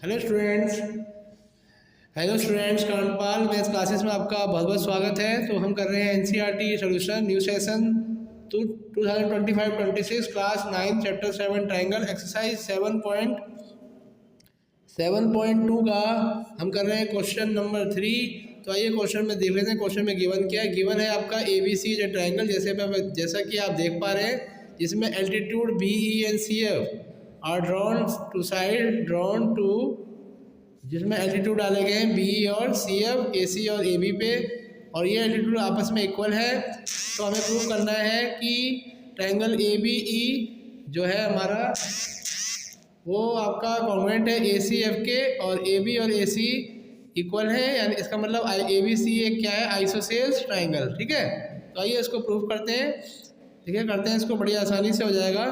Hello students. Kantpal maths classes में आपका बहुत बहुत स्वागत है। तो हम कर रहे हैं NCERT solution new session 2025-26 class 9 chapter 7 triangle exercise 7.2 का हम कर रहे हैं क्वेश्चन नंबर 3। तो आइए क्वेश्चन में देख लेते हैं। क्वेश्चन में गिवन क्या है। गिवन है आपका ABC जो ट्रायंगल जैसा कि आप देख पा रहे हैं, जिसमें altitude BE and CF are drawn to जिसमें एल्टीट्यूड डाले गए हैं BE और CF AC और AB पे, और ये एल्टीट्यूड आपस में इक्वल है। तो हमें प्रूव करना है कि ट्रायंगल ABE जो है हमारा वो आपका कॉन्ग्रुएंट है ACF के, और AB और AC इक्वल है, यानी इसका मतलब ABC एक क्या है, आइसोसेल्स ट्रायंगल। ठीक है, तो आइए इसको प्रूव करते हैं। ठीक है, करते हैं इसको, बड़ी आसानी से हो जाएगा।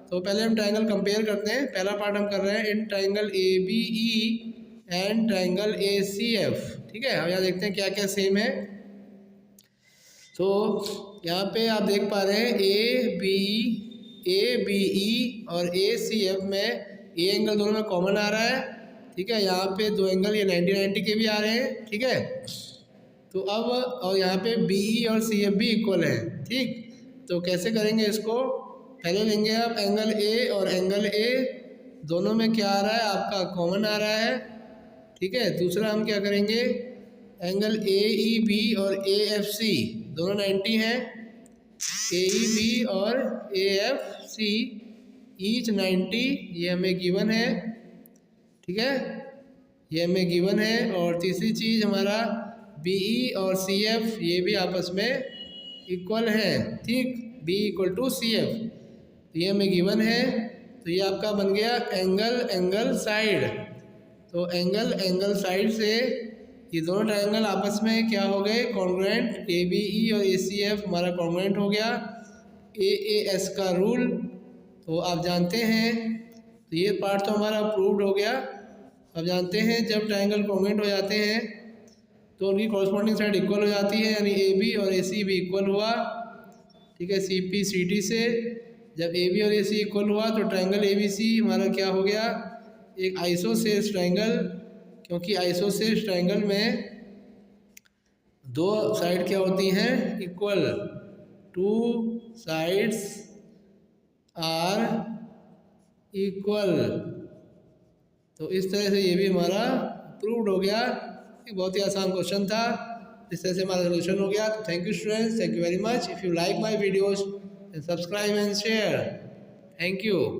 तो पहले हम ट्रायंगल कंपेयर करते हैं। पहला पार्ट हम कर रहे हैं in triangle ABE and triangle ACF। ठीक है, हम यहाँ देखते हैं क्या क्या सेम है। तो यहाँ पे आप देख पा रहे हैं ABE और ACF में ए एंगल दोनों में कॉमन आ रहा है। ठीक है, यहाँ पे दो एंगल ये 90-90 के भी आ रहे हैं। ठीक है, तो अब और यहाँ पे BE और CF भी इक्वल है। ठीक, तो कैसे करेंगे इसको। पहले लेंगे आप एंगल A और एंगल A, दोनों में क्या आ रहा है, आपका कॉमन आ रहा है। ठीक है, दूसरा हम क्या करेंगे, एंगल AEB और AFC दोनों 90 हैं। AEB और AFC ईच 90, ये हमें गिवन है। ठीक है, ये हमें गिवन है। और तीसरी चीज़ हमारा BE और CF ये भी आपस में इक्वल है। ठीक, B = CF, ये हमें गिवन है। तो ये आपका बन गया एंगल साइड। तो एंगल साइड से ये दोनों ट्रायंगल आपस में क्या हो गए, कॉन्ग्रुएंट। ABE और ACF हमारा कॉन्ग्रुएंट हो गया। AAS का रूल तो आप जानते हैं। तो ये पार्ट तो हमारा प्रूव्ड हो गया। अब जानते हैं जब ट्रायंगल कॉन्ग्रुएंट हो जाते हैं तो उनकी कॉरस्पॉन्डिंग साइड इक्वल हो जाती है, यानी AB और AC भी इक्वल हुआ। ठीक है, CP CD से जब AB और AC इक्वल हुआ तो ट्रायंगल ABC हमारा क्या हो गया, एक आइसोसेल्स ट्रायंगल। क्योंकि आइसोसेल्स ट्रायंगल में दो साइड क्या होती हैं, इक्वल। 2 sides are equal. तो इस तरह से ये भी हमारा प्रूव्ड हो गया। एक बहुत ही आसान क्वेश्चन था, इस तरह से हमारा सोल्यूशन हो गया। Thank you students, thank you very much. If you like my videos subscribe and share. Thank you.